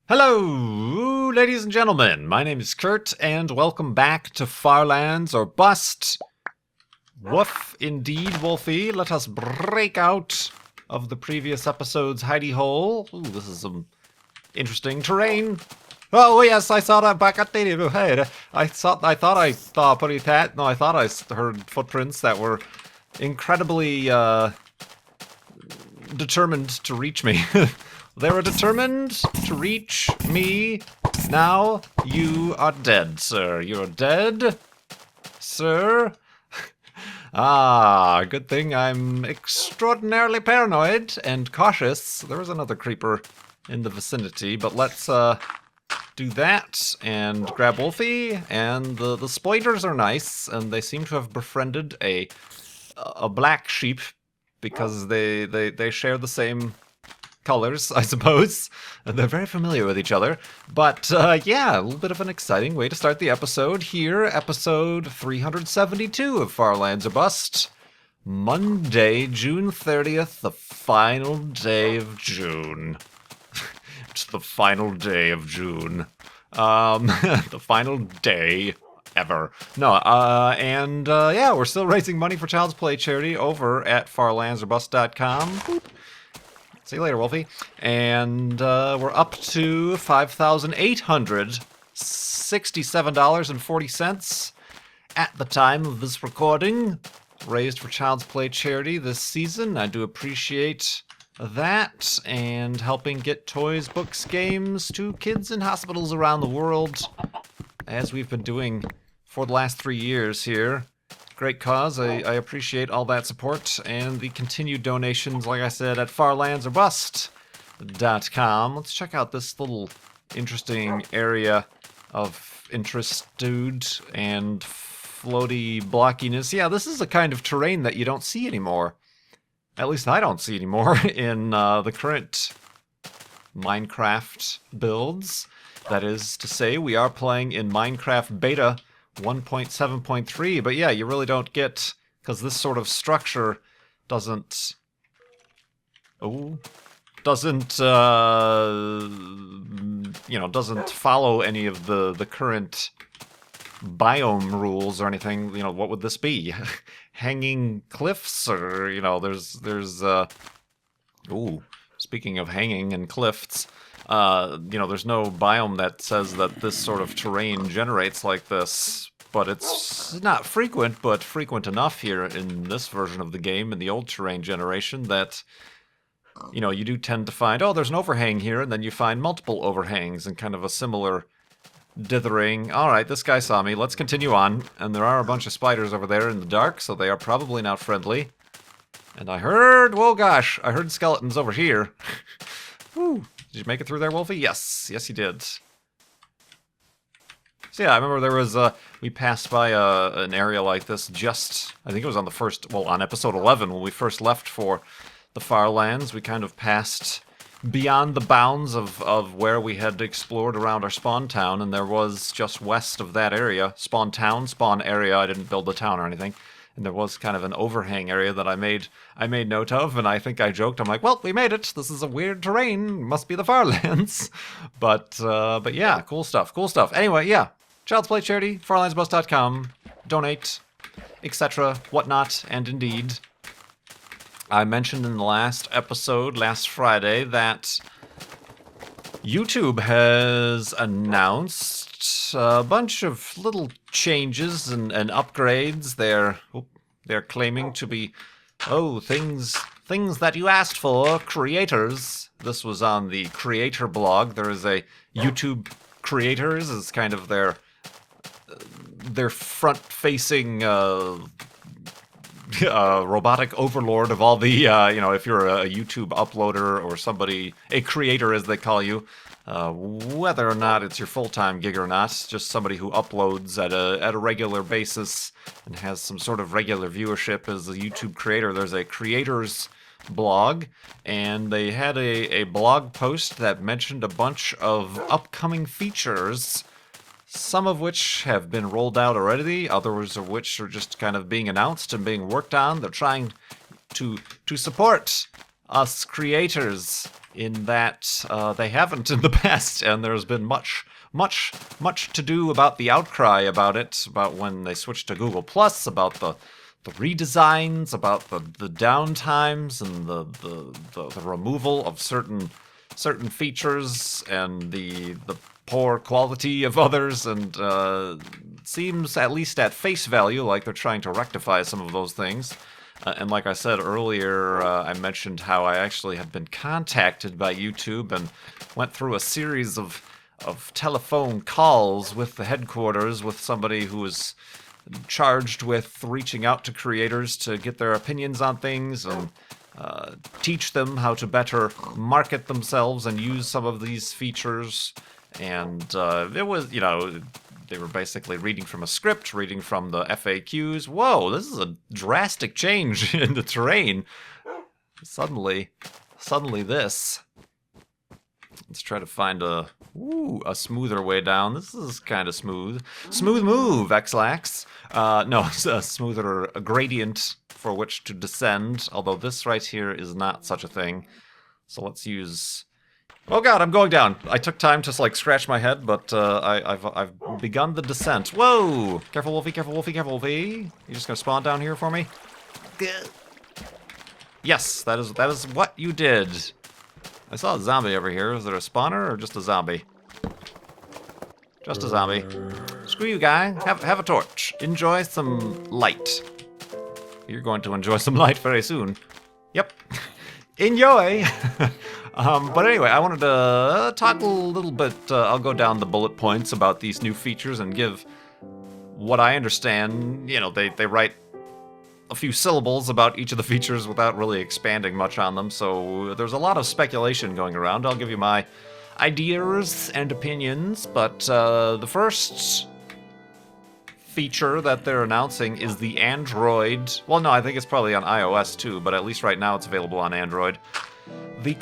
Hello, ladies and gentlemen. My name is Kurt, and welcome back to Farlands or Bust. Woof, indeed, Wolfie. Let us break out of the previous episode's hidey hole. Ooh, this is some interesting terrain. Oh yes, I saw that back at the head. I thought I saw pretty tat. No, I thought I heard footprints that were incredibly determined to reach me. They were determined to reach me. Now you are dead, sir. You're dead, sir. Ah, good thing I'm extraordinarily paranoid and cautious. There was another creeper in the vicinity, but let's do that and grab Wolfie. And the spiders are nice, and they seem to have befriended a black sheep because they share the same colors, I suppose. And they're very familiar with each other. But yeah, a little bit of an exciting way to start the episode here. Episode 372 of Farlands or Bust. Monday, June 30th, the final day of June. It's the final day of June. The final day ever. No, and yeah, we're still raising money for Child's Play charity over at farlandsorbust.com. Boop. See you later, Wolfie. And we're up to $5,867.40 at the time of this recording, raised for Child's Play charity this season. I do appreciate that, and helping get toys, books, games to kids in hospitals around the world, as we've been doing for the last 3 years here. Great cause. I appreciate all that support and the continued donations, like I said, at farlandsorbust.com. Let's check out this little interesting area of interest, dude, and floaty blockiness. Yeah, this is a kind of terrain that you don't see anymore. At least I don't see anymore in the current Minecraft builds. That is to say, we are playing in Minecraft Beta 1.7.3, but yeah, you really don't get, because this sort of structure doesn't doesn't follow any of the current biome rules or anything. What would this be? Hanging cliffs, or there's speaking of hanging and cliffs, there's no biome that says that this sort of terrain generates like this, but it's not frequent, but frequent enough here in this version of the game, in the old terrain generation, that, you do tend to find, oh, there's an overhang here, and then you find multiple overhangs and kind of a similar dithering. All right, this guy saw me. Let's continue on. And there are a bunch of spiders over there in the dark, so they are probably not friendly. And I heard, whoa gosh, I heard skeletons over here. Woo. Did you make it through there, Wolfie? Yes. Yes, you did. So yeah, I remember there was, we passed by an area like this just, I think it was on on episode 11, when we first left for the Farlands. We kind of passed beyond the bounds of where we had explored around our spawn town, and there was just west of that area, spawn area, I didn't build the town or anything, and there was kind of an overhang area that I made note of, and I think I joked, I'm like, well, we made it, this is a weird terrain, must be the Farlands. But yeah, cool stuff. Anyway, yeah, Child's Play charity, farlandsorbust.com, donate, etc., whatnot, and indeed, I mentioned in the last episode, last Friday, that YouTube has announced a bunch of little changes and upgrades. They're claiming to be, things that you asked for, creators. This was on the creator blog. There is a YouTube creators is kind of their front-facing robotic overlord of all the, if you're a YouTube uploader or somebody, a creator as they call you, whether or not it's your full-time gig or not, just somebody who uploads at a regular basis and has some sort of regular viewership as a YouTube creator. There's a creators blog, and they had a blog post that mentioned a bunch of upcoming features, some of which have been rolled out already, others of which are just kind of being announced and being worked on. They're trying to support us creators in that they haven't in the past, and there's been much to do about the outcry about it, about when they switched to Google Plus, about the redesigns, about the downtimes, and the removal of certain features, and the poor quality of others, and seems, at least at face value, like they're trying to rectify some of those things. And like I said earlier, I mentioned how I actually had been contacted by YouTube and went through a series of telephone calls with the headquarters, with somebody who was charged with reaching out to creators to get their opinions on things and teach them how to better market themselves and use some of these features. And it was, you know, they were basically reading from a script, reading from the FAQs. Whoa, this is a drastic change in the terrain. Suddenly this. Let's try to find a smoother way down. This is kind of smooth. Smooth move, Xlax. No, it's a smoother gradient for which to descend, although this right here is not such a thing. So let's use... Oh god, I'm going down. I took time to like scratch my head, but I've begun the descent. Whoa! Careful, Wolfie! Careful, Wolfie! Careful, Wolfie! You just gonna spawn down here for me? Yes, that is what you did. I saw a zombie over here. Is there a spawner or just a zombie? Just a zombie. Screw you, guy. Have a torch. Enjoy some light. You're going to enjoy some light very soon. Yep. Enjoy! But anyway, I wanted to talk a little bit, I'll go down the bullet points about these new features and give what I understand. You know, they write a few syllables about each of the features without really expanding much on them, so there's a lot of speculation going around. I'll give you my ideas and opinions, but the first feature that they're announcing is the Android... Well, no, I think it's probably on iOS too, but at least right now it's available on Android.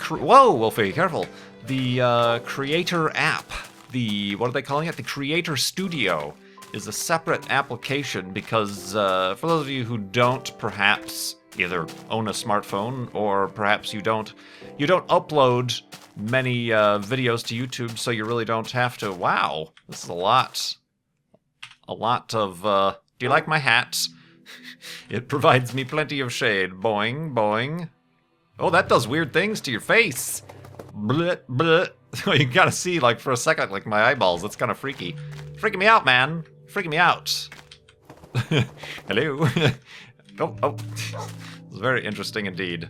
Whoa, Wolfie, careful. The Creator app, what are they calling it? The Creator Studio is a separate application because for those of you who don't perhaps either own a smartphone or perhaps you don't upload many videos to YouTube, so you really don't have to. Wow, this is a lot of do you like my hat? It provides me plenty of shade. Boing, boing. Oh, that does weird things to your face. Blit, blit. You gotta see, like, for a second, like, my eyeballs. That's kind of freaky. Freaking me out, man. Freaking me out. Hello. Oh. It's very interesting indeed.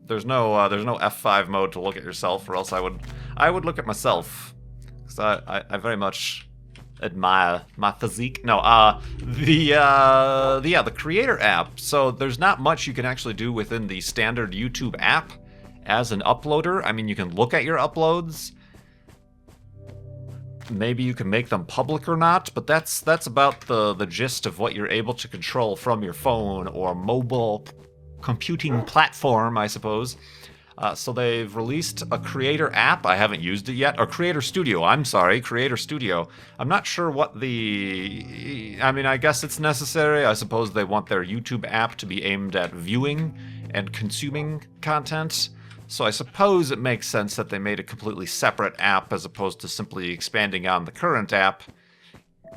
There's no F5 mode to look at yourself, or else I would look at myself. Because I very much admire my physique. No, the Creator app. So there's not much you can actually do within the standard YouTube app as an uploader. I mean, you can look at your uploads. Maybe you can make them public or not, but that's about the gist of what you're able to control from your phone or mobile computing platform, I suppose. So they've released a Creator app. I haven't used it yet. Or Creator Studio, I'm sorry. Creator Studio. I'm not sure what I mean, I guess it's necessary. I suppose they want their YouTube app to be aimed at viewing and consuming content. So I suppose it makes sense that they made a completely separate app as opposed to simply expanding on the current app.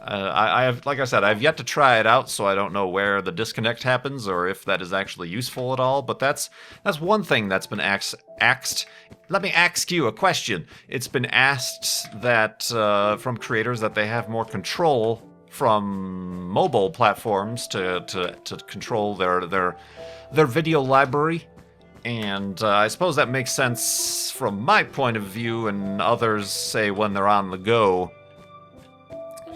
I have, like I said, I've yet to try it out, so I don't know where the disconnect happens or if that is actually useful at all. But that's one thing that's been asked. Let me ask you a question. It's been asked that from creators that they have more control from mobile platforms to control their video library. And I suppose that makes sense from my point of view, and others say when they're on the go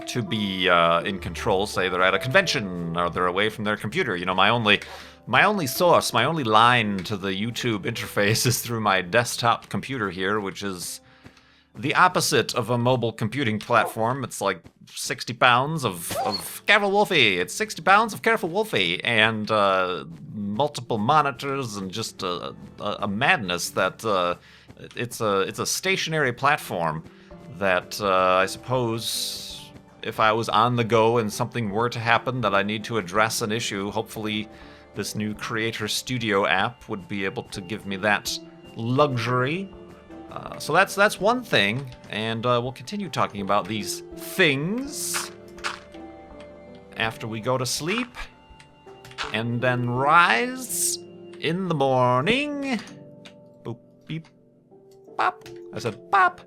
to be in control. Say they're at a convention or they're away from their computer. You know, my only source, my only line to the YouTube interface is through my desktop computer here, which is the opposite of a mobile computing platform. It's like 60 pounds of Careful Wolfie. It's 60 pounds of Careful Wolfie, and multiple monitors, and just a madness that it's a stationary platform that I suppose if I was on the go and something were to happen that I need to address an issue, hopefully this new Creator Studio app would be able to give me that luxury. So that's one thing, and we'll continue talking about these things after we go to sleep, and then rise in the morning. Boop, beep, bop. I said bop.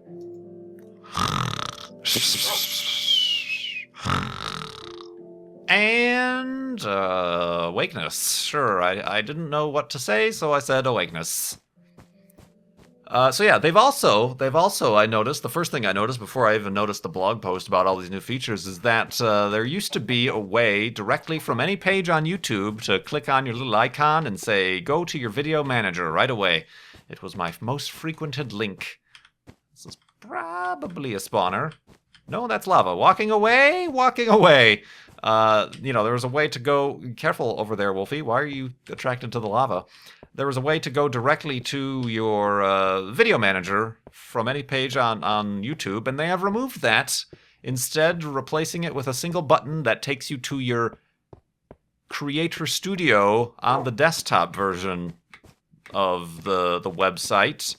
And awakeness. Sure, I didn't know what to say, so I said awakeness. So yeah, they've also I noticed, the first thing I noticed before I even noticed the blog post about all these new features is that there used to be a way directly from any page on YouTube to click on your little icon and say, go to your video manager right away. It was my most frequented link. This is probably a spawner. No, that's lava. Walking away, walking away. There was a way to go, careful over there, Wolfie. Why are you attracted to the lava? There was a way to go directly to your video manager from any page on YouTube, and they have removed that, instead replacing it with a single button that takes you to your Creator Studio on the desktop version of the website.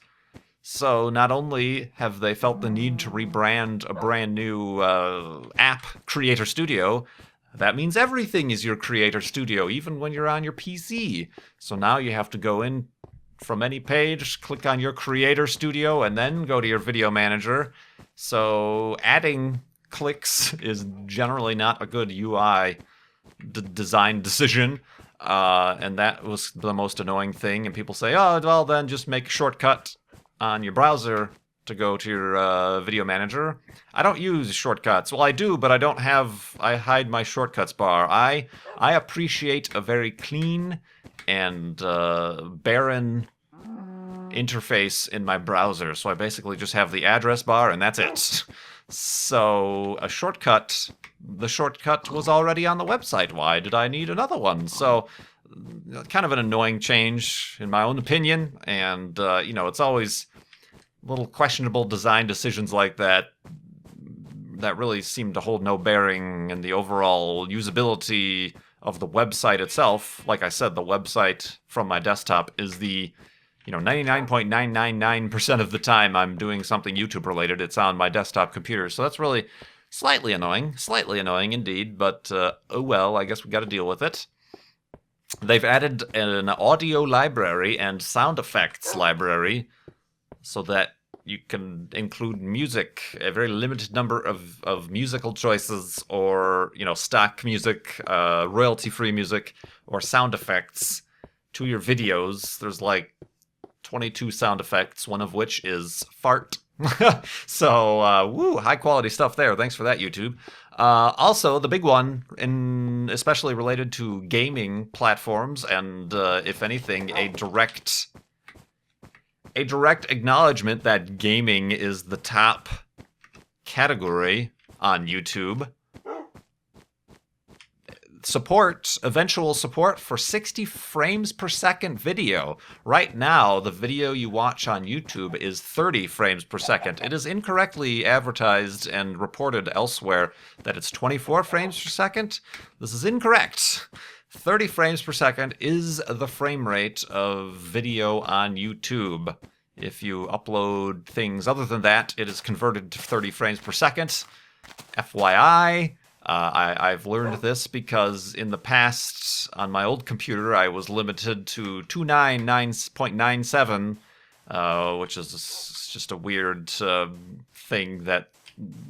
So not only have they felt the need to rebrand a brand new app, Creator Studio, that means everything is your Creator Studio, even when you're on your PC. So now you have to go in from any page, click on your Creator Studio, and then go to your video manager. So adding clicks is generally not a good UI design decision. And that was the most annoying thing. And people say, oh, well, then just make a shortcut on your browser to go to your video manager. I don't use shortcuts. Well, I do, but I hide my shortcuts bar. I appreciate a very clean and barren interface in my browser. So I basically just have the address bar and that's it. So the shortcut was already on the website. Why did I need another one? So kind of an annoying change in my own opinion. And, it's always little questionable design decisions like that really seem to hold no bearing in the overall usability of the website itself. Like I said, the website from my desktop is the 99.999% of the time I'm doing something YouTube related, it's on my desktop computer. So that's really slightly annoying indeed, but oh well, I guess we got to deal with it. They've added an audio library and sound effects library so that you can include music, a very limited number of musical choices, or stock music, royalty-free music, or sound effects to your videos. There's like 22 sound effects, one of which is fart. So, high quality stuff there. Thanks for that, YouTube. Also, the big one, especially related to gaming platforms, and if anything, a direct acknowledgement that gaming is the top category on YouTube. Eventual support for 60 frames per second video. Right now, the video you watch on YouTube is 30 frames per second. It is incorrectly advertised and reported elsewhere that it's 24 frames per second. This is incorrect. 30 frames per second is the frame rate of video on YouTube. If you upload things other than that, it is converted to 30 frames per second. FYI. I've learned this because in the past, on my old computer, I was limited to 299.97, which is just a weird thing that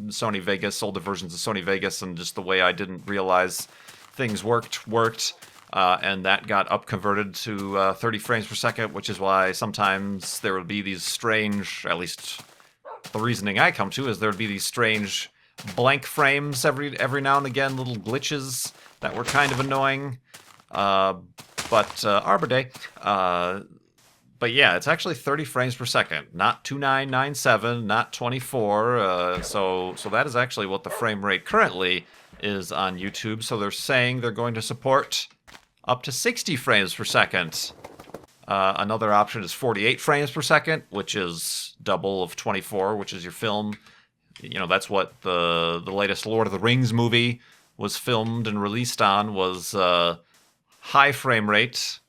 Sony Vegas, older versions of Sony Vegas, and just the way I didn't realize things worked. And that got up-converted to 30 frames per second, which is why sometimes there would be these strange, at least the reasoning I come to, is there would be these strange blank frames every now and again, little glitches that were kind of annoying. But Arbor Day. But yeah, it's actually 30 frames per second, not 2997, not 24. So that is actually what the frame rate currently is on YouTube. So they're saying they're going to support up to 60 frames per second. Another option is 48 frames per second, which is double of 24, which is your film. That's what the latest Lord of the Rings movie was filmed and released on, was high frame rate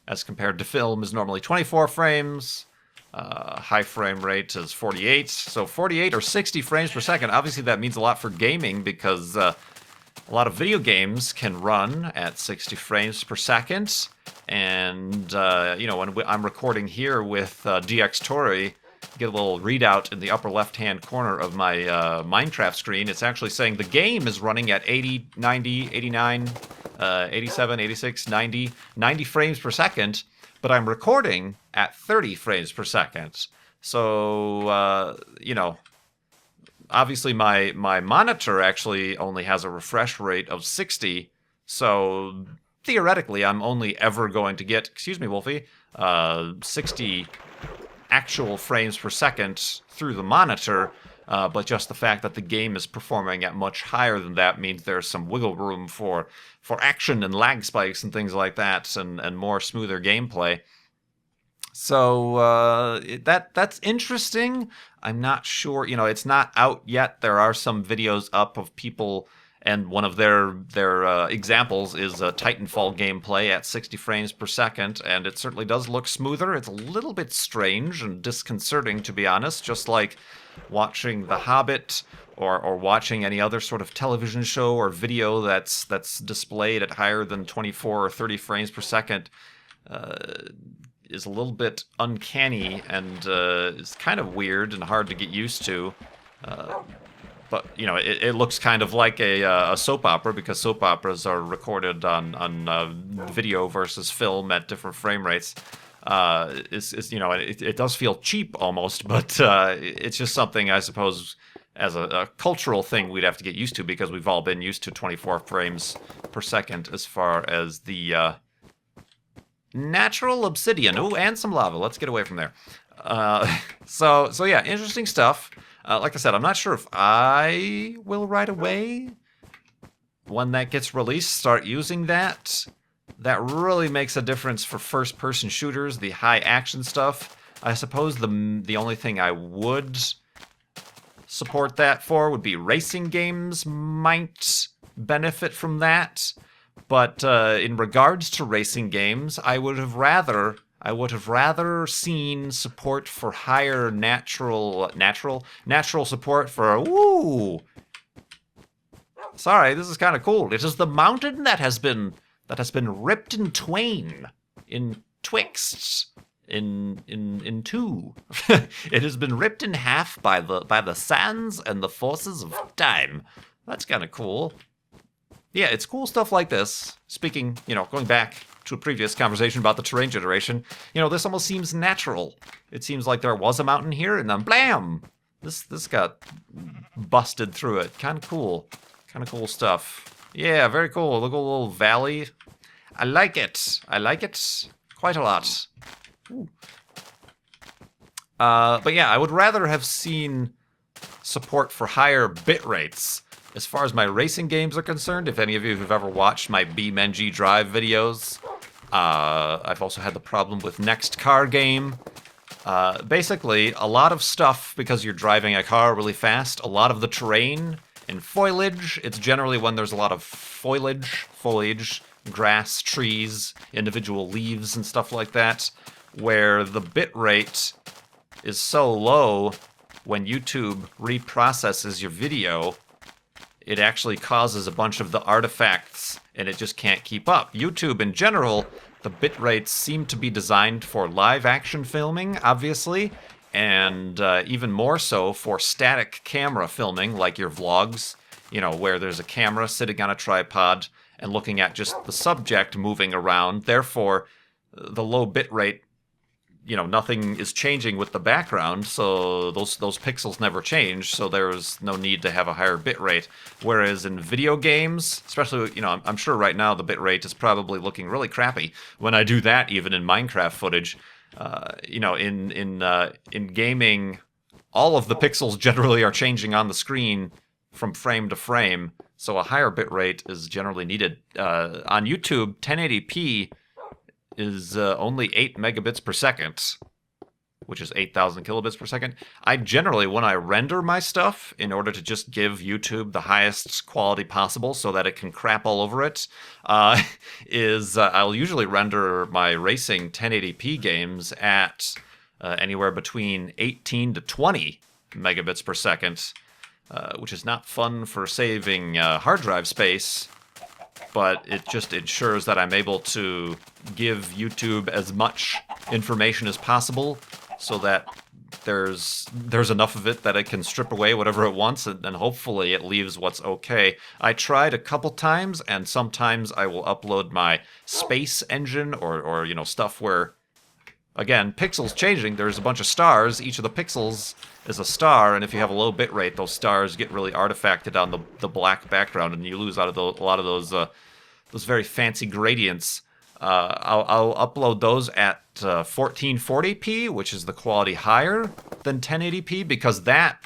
as compared to film is normally 24 frames. High frame rate is 48. So 48 or 60 frames per second. Obviously, that means a lot for gaming because a lot of video games can run at 60 frames per second. And, when I'm recording here with DX Tori, get a little readout in the upper left-hand corner of my Minecraft screen. It's actually saying the game is running at 80, 90, 89, 87, 86, 90 frames per second, but I'm recording at 30 frames per second. So, obviously my monitor actually only has a refresh rate of 60, so theoretically I'm only ever going to get, excuse me, Wolfie, 60 actual frames per second through the monitor, but just the fact that the game is performing at much higher than that means there's some wiggle room for action and lag spikes and things like that, and more smoother gameplay. So that's interesting. I'm not sure, it's not out yet. There are some videos up of people, and one of their examples is a Titanfall gameplay at 60 frames per second, and it certainly does look smoother. It's a little bit strange and disconcerting, to be honest, just like watching The Hobbit or watching any other sort of television show or video that's displayed at higher than 24 or 30 frames per second. Is a little bit uncanny and is kind of weird and hard to get used to. But, it looks kind of like a soap opera, because soap operas are recorded on video versus film at different frame rates. It does feel cheap almost, but it's just something, I suppose, as a cultural thing we'd have to get used to, because we've all been used to 24 frames per second as far as the natural obsidian. Ooh, and some lava. Let's get away from there. So yeah, interesting stuff. Like I said, I'm not sure if I will right away, when that gets released, start using that. That really makes a difference for first-person shooters, the high-action stuff. I suppose the only thing I would support that for would be racing games might benefit from that. But in regards to racing games, I would have rather seen support for higher natural support for. Ooh, sorry, this is kind of cool. It is the mountain that has been ripped in twain, in two. It has been ripped in half by the sands and the forces of time. That's kind of cool. Yeah, it's cool stuff like this. Speaking, going back to a previous conversation about the terrain generation, this almost seems natural. It seems like there was a mountain here, and then blam! This got busted through it. Kind of cool stuff. Yeah, very cool. Look at a little valley. I like it quite a lot. Ooh. But yeah, I would rather have seen support for higher bit rates. As far as my racing games are concerned, if any of you have ever watched my BeamNG Drive videos, I've also had the problem with Next Car Game. Basically, a lot of stuff, because you're driving a car really fast, a lot of the terrain and foliage, it's generally when there's a lot of foliage, grass, trees, individual leaves and stuff like that, where the bit rate is so low, when YouTube reprocesses your video, it actually causes a bunch of the artifacts, and it just can't keep up. YouTube, in general, the bit rates seem to be designed for live-action filming, obviously, and even more so for static camera filming, like your vlogs, where there's a camera sitting on a tripod and looking at just the subject moving around. Therefore, the low bit rate, nothing is changing with the background, so those pixels never change, so there's no need to have a higher bit rate. Whereas in video games, especially, I'm sure right now the bit rate is probably looking really crappy when I do that, even in Minecraft footage. In gaming, all of the pixels generally are changing on the screen from frame to frame, so a higher bit rate is generally needed. On YouTube, 1080p is only 8 megabits per second, which is 8,000 kilobits per second. I generally, when I render my stuff, in order to just give YouTube the highest quality possible so that it can crap all over it, I'll usually render my racing 1080p games at anywhere between 18 to 20 megabits per second, which is not fun for saving hard drive space, but it just ensures that I'm able to give YouTube as much information as possible so that there's enough of it that it can strip away whatever it wants, and hopefully it leaves what's okay. I tried a couple times, and sometimes I will upload my space engine or stuff where, again, pixels changing. There's a bunch of stars. Each of the pixels is a star, and if you have a low bit rate, those stars get really artifacted on the black background, and you lose out of a lot of those very fancy gradients. I'll upload those at 1440p, which is the quality higher than 1080p, because that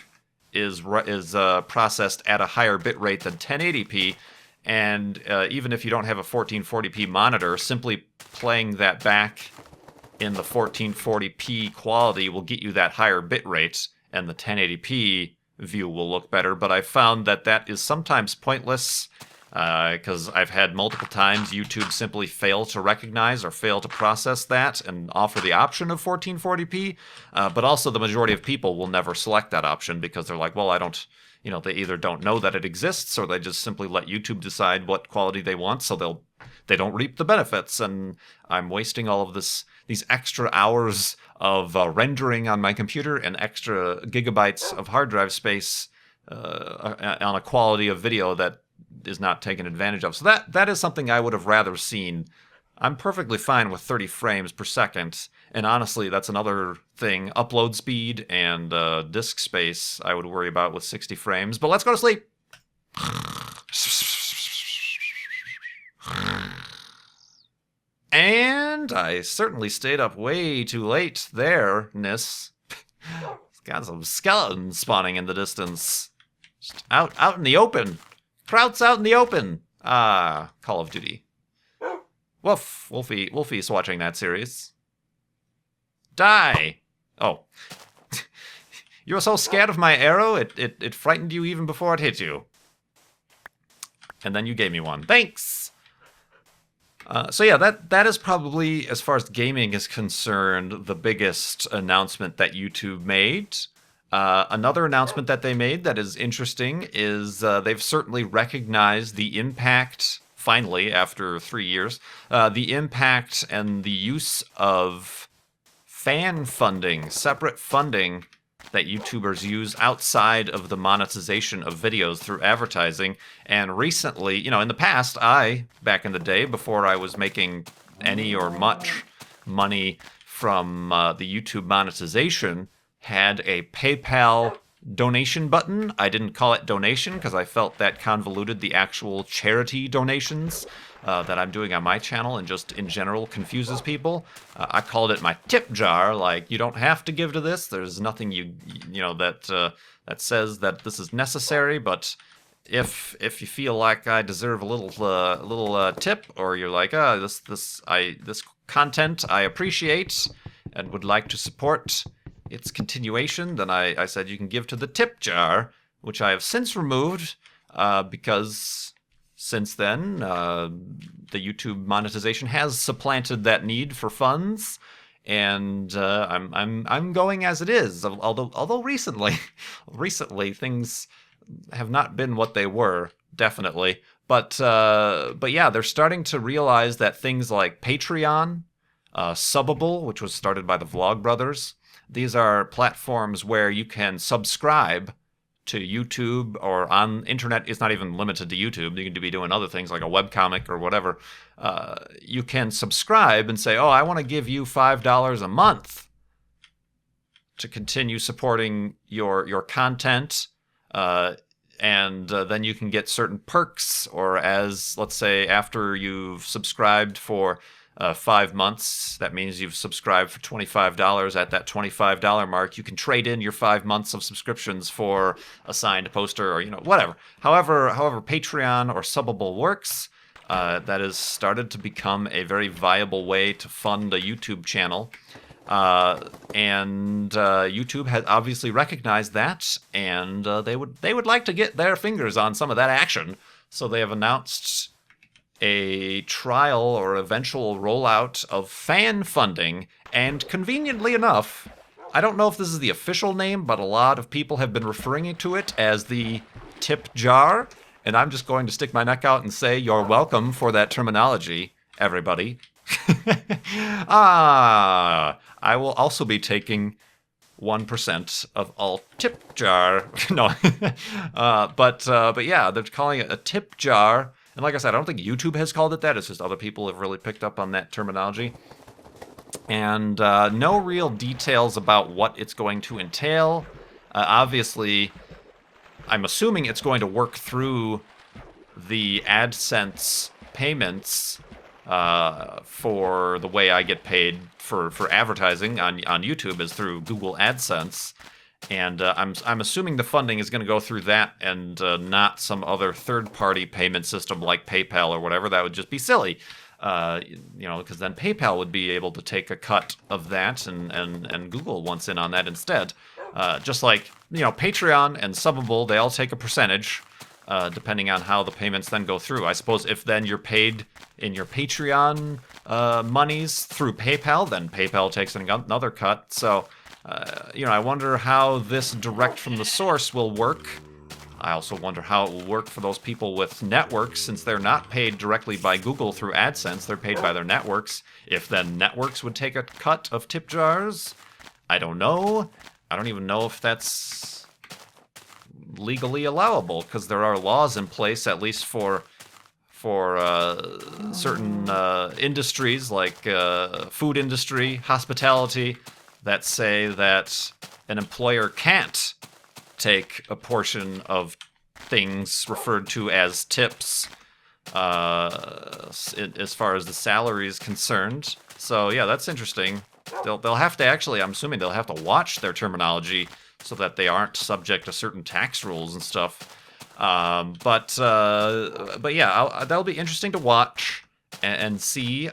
is processed at a higher bit rate than 1080p. And even if you don't have a 1440p monitor, simply playing that back in the 1440p quality will get you that higher bit rate, and the 1080p view will look better. But I found that is sometimes pointless, because I've had multiple times YouTube simply fail to recognize or fail to process that and offer the option of 1440p, but also the majority of people will never select that option because they're like, well, I don't, they either don't know that it exists, or they just simply let YouTube decide what quality they want, so they don't reap the benefits, and I'm wasting all of these extra hours of rendering on my computer and extra gigabytes of hard drive space on a quality of video that is not taken advantage of. So that is something I would have rather seen. I'm perfectly fine with 30 frames per second, and honestly, that's another thing. Upload speed and disk space I would worry about with 60 frames, but let's go to sleep! And I certainly stayed up way too late there-ness. It's got some skeletons spawning in the distance. Just out in the open. Krauts out in the open. Call of Duty. Woof. Wolfie's watching that series. Die. Oh. You were so scared of my arrow, it frightened you even before it hit you. And then you gave me one. Thanks! So yeah, that is probably, as far as gaming is concerned, the biggest announcement that YouTube made. Another announcement that they made that is interesting is they've certainly recognized the impact, finally, after 3 years, the impact and the use of fan funding, separate funding that YouTubers use outside of the monetization of videos through advertising. And recently, in the past, back in the day, before I was making any or much money from the YouTube monetization, had a PayPal donation button. I didn't call it donation because I felt that convoluted the actual charity donations that I'm doing on my channel, and just in general confuses people. I called it my tip jar. Like, you don't have to give to this. There's nothing that says that this is necessary. But if you feel like I deserve a little tip, or you're like, this content I appreciate and would like to support its continuation, then I said you can give to the tip jar, which I have since removed because since then the YouTube monetization has supplanted that need for funds, and I'm going as it is. Although recently things have not been what they were, definitely. But yeah, they're starting to realize that things like Patreon, Subbable, which was started by the Vlogbrothers. These are platforms where you can subscribe to YouTube, or on internet. It's not even limited to YouTube. You can be doing other things like a webcomic or whatever. You can subscribe and say, I want to give you $5 a month to continue supporting your content. And then you can get certain perks, or as, let's say, after you've subscribed for 5 months, that means you've subscribed for $25. At that $25 mark, you can trade in your 5 months of subscriptions for a signed poster, or whatever. However Patreon or Subbable works, that has started to become a very viable way to fund a YouTube channel. And YouTube has obviously recognized that, and they would like to get their fingers on some of that action. So they have announced a trial or eventual rollout of fan funding, and conveniently enough, I don't know if this is the official name, but a lot of people have been referring to it as the tip jar, and I'm just going to stick my neck out and say you're welcome for that terminology, everybody. I will also be taking 1% of all tip jar. No, but yeah, they're calling it a tip jar. And like I said, I don't think YouTube has called it that. It's just other people have really picked up on that terminology. And no real details about what it's going to entail. Obviously, I'm assuming it's going to work through the AdSense payments for the way I get paid for advertising on YouTube is through Google AdSense. And I'm assuming the funding is going to go through that and not some other third-party payment system like PayPal or whatever. That would just be silly. Because then PayPal would be able to take a cut of that, and Google wants in on that instead. Just like, Patreon and Subbable, they all take a percentage, depending on how the payments then go through. I suppose if then you're paid in your Patreon monies through PayPal, then PayPal takes another cut. So, I wonder how this direct from the source will work. I also wonder how it will work for those people with networks, since they're not paid directly by Google through AdSense, they're paid by their networks. If then networks would take a cut of tip jars, I don't know. I don't even know if that's legally allowable, because there are laws in place, at least for certain industries like food industry, hospitality, that say that an employer can't take a portion of things referred to as tips as far as the salary is concerned. So yeah, that's interesting. They'll have to actually, I'm assuming they'll have to watch their terminology so that they aren't subject to certain tax rules and stuff. But yeah, that'll be interesting to watch and see.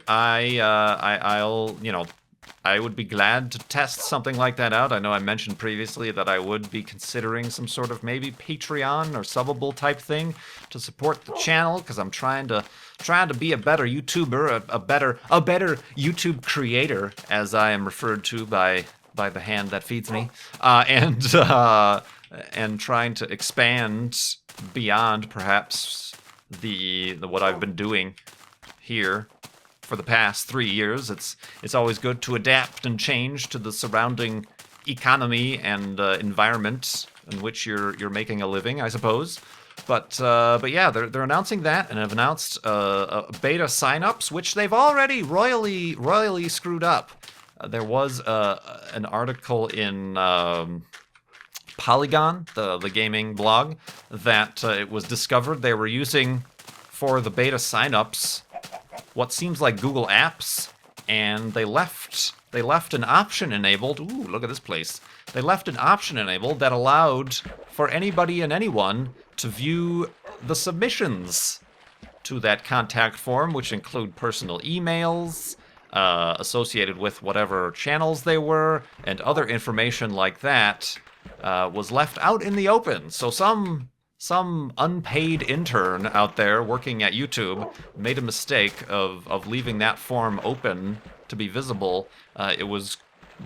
I would be glad to test something like that out. I know I mentioned previously that I would be considering some sort of maybe Patreon or Subbable type thing to support the channel, because I'm trying to be a better YouTuber, a better YouTube creator, as I am referred to by the hand that feeds me, and trying to expand beyond perhaps the what I've been doing here for the past 3 years. It's always good to adapt and change to the surrounding economy and environment in which you're making a living, I suppose. But yeah, they're announcing that, and have announced beta signups, which they've already royally screwed up. There was an article in Polygon, the gaming blog, that it was discovered they were using for the beta signups what seems like Google Apps, and they left an option enabled. Ooh, look at this place. They left an option enabled that allowed for anybody and anyone to view the submissions to that contact form, which include personal emails associated with whatever channels they were, and other information like that was left out in the open. So some unpaid intern out there working at YouTube made a mistake of leaving that form open to be visible. It was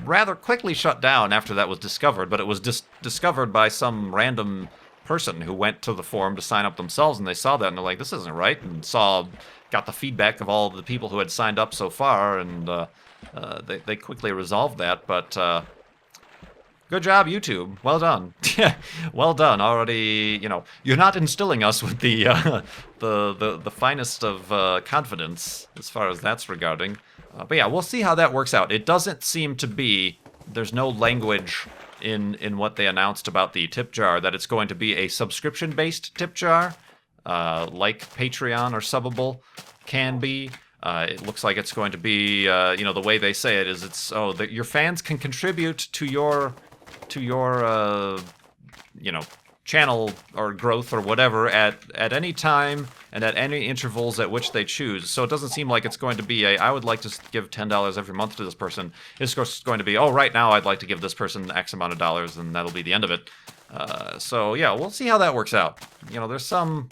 rather quickly shut down after that was discovered, but it was discovered by some random person who went to the forum to sign up themselves, and they saw that and they're like, this isn't right, and got the feedback of all the people who had signed up so far, and they quickly resolved that. But good job, YouTube. Well done. Well done. Already, you're not instilling us with the finest of confidence as far as that's regarding. But yeah, we'll see how that works out. It doesn't seem to be, there's no language in what they announced about the tip jar that it's going to be a subscription-based tip jar, like Patreon or Subbable can be. It looks like it's going to be, the way they say it is, that your fans can contribute to your channel or growth or whatever at any time and at any intervals at which they choose. So it doesn't seem like it's going to be I would like to give $10 every month to this person. It's going to be, right now I'd like to give this person X amount of dollars, and that'll be the end of it. So yeah, we'll see how that works out. There's some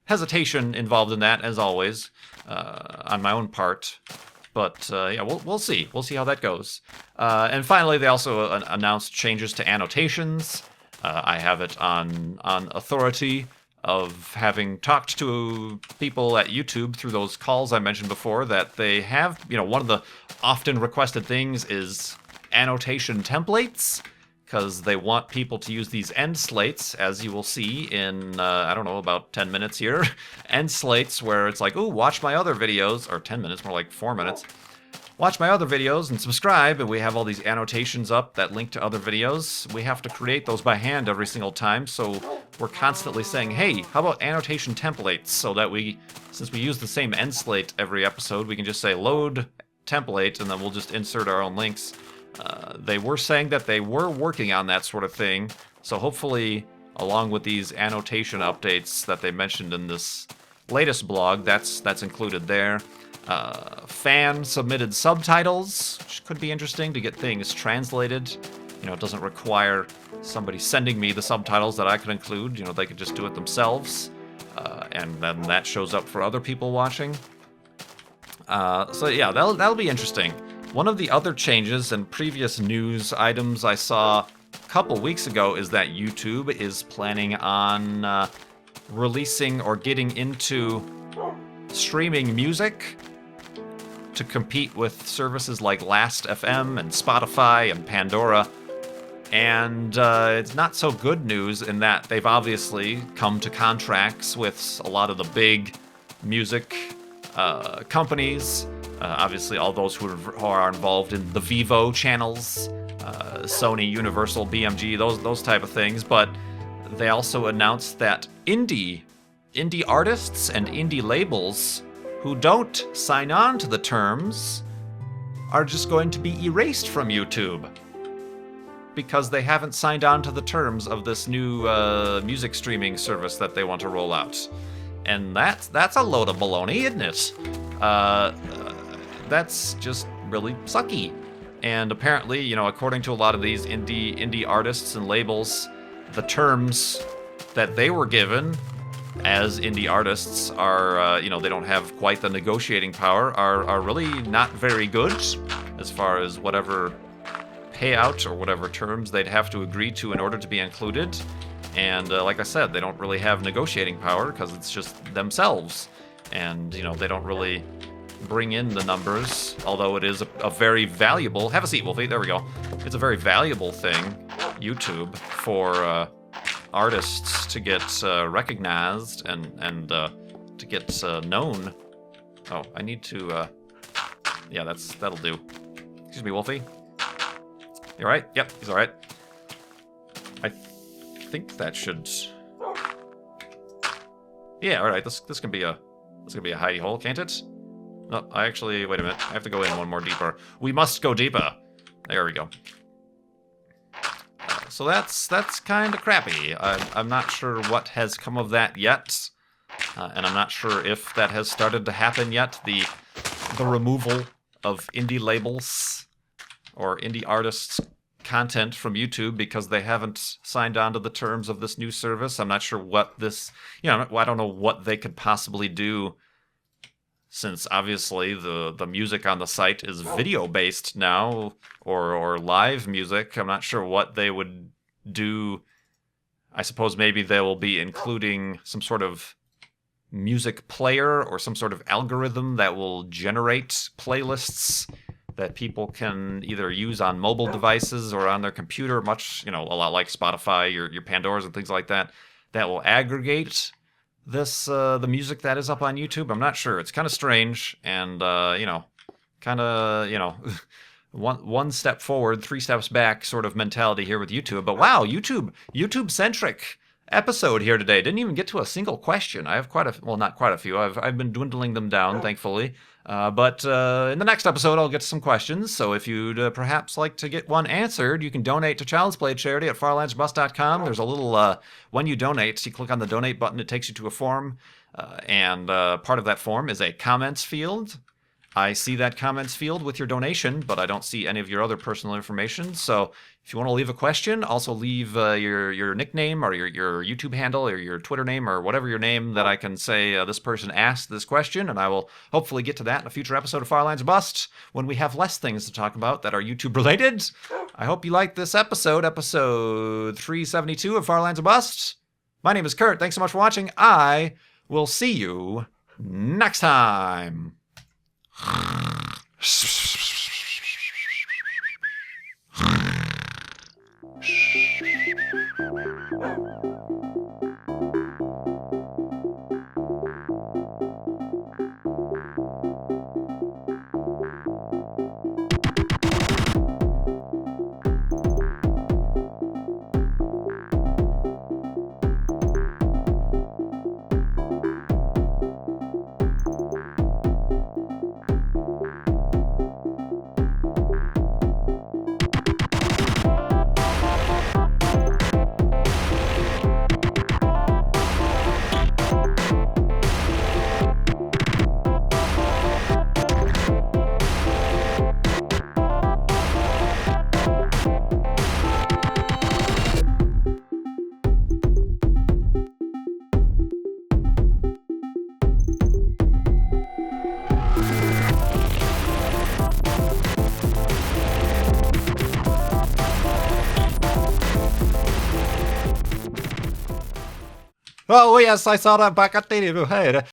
hesitation involved in that, as always, on my own part. But yeah, we'll see. We'll see how that goes. And finally, they also announced changes to annotations. I have it on authority of having talked to people at YouTube through those calls I mentioned before that they have, one of the often requested things is annotation templates, because they want people to use these end slates, as you will see in, I don't know, about 10 minutes here. End slates where it's like, ooh, watch my other videos, or 10 minutes, more like 4 minutes. Watch my other videos and subscribe, and we have all these annotations up that link to other videos. We have to create those by hand every single time, so we're constantly saying, hey, how about annotation templates, so that since we use the same end slate every episode, we can just say load template, and then we'll just insert our own links. They were saying that they were working on that sort of thing, so hopefully, along with these annotation updates that they mentioned in this latest blog, that's included there. Fan-submitted subtitles, which could be interesting to get things translated. It doesn't require somebody sending me the subtitles that I could include. They could just do it themselves, and then that shows up for other people watching. So yeah, that'll be interesting. One of the other changes and previous news items I saw a couple weeks ago is that YouTube is planning on releasing or getting into streaming music to compete with services like Last.fm and Spotify and Pandora. And it's not so good news in that they've obviously come to contracts with a lot of the big music companies. Obviously, all those who are involved in the Vivo channels, Sony, Universal, BMG, those type of things. But they also announced that indie artists and indie labels who don't sign on to the terms are just going to be erased from YouTube because they haven't signed on to the terms of this new music streaming service that they want to roll out. And that's a load of baloney, isn't it? That's just really sucky. And apparently, according to a lot of these indie artists and labels, the terms that they were given as indie artists are, they don't have quite the negotiating power, are really not very good as far as whatever payout or whatever terms they'd have to agree to in order to be included. And like I said, they don't really have negotiating power because it's just themselves. And, they don't really bring in the numbers, although it is a very valuable... Have a seat, Wolfie. There we go. It's a very valuable thing, YouTube, for artists to get recognized and to get known. Oh, I need to... yeah, that'll do. Excuse me, Wolfie. You alright? Yep, he's alright. I think that should... Yeah, alright, this can be a hidey hole, can't it? No, wait a minute. I have to go in one more deeper. We must go deeper. There we go. So that's kind of crappy. I'm not sure what has come of that yet, and I'm not sure if that has started to happen yet. The removal of indie labels or indie artists' content from YouTube because they haven't signed on to the terms of this new service. I'm not sure what this... I don't know what they could possibly do, since obviously the music on the site is video-based now, or live music. I'm not sure what they would do. I suppose maybe they will be including some sort of music player or some sort of algorithm that will generate playlists that people can either use on mobile devices or on their computer, much, a lot like Spotify, your Pandoras and things like that, that will aggregate the music that is up on YouTube. I'm not sure. It's kind of strange and, one step forward, 3 steps back sort of mentality here with YouTube. But wow, YouTube-centric episode here today. Didn't even get to a single question. I have not quite a few. I've been dwindling them down, thankfully. But in the next episode, I'll get to some questions. So if you'd perhaps like to get one answered, you can donate to Child's Play charity at farlandsbus.com. There's a little, when you donate, you click on the donate button, it takes you to a form. And part of that form is a comments field. I see that comments field with your donation, but I don't see any of your other personal information. So if you want to leave a question, also leave your nickname or your YouTube handle or your Twitter name or whatever your name that I can say this person asked this question, and I will hopefully get to that in a future episode of Firelines Bust when we have less things to talk about that are YouTube related. I hope you liked this episode 372 of Firelines Bust. My name is Kurt. Thanks so much for watching. I will see you next time. Oh, yes, I saw that back at the head.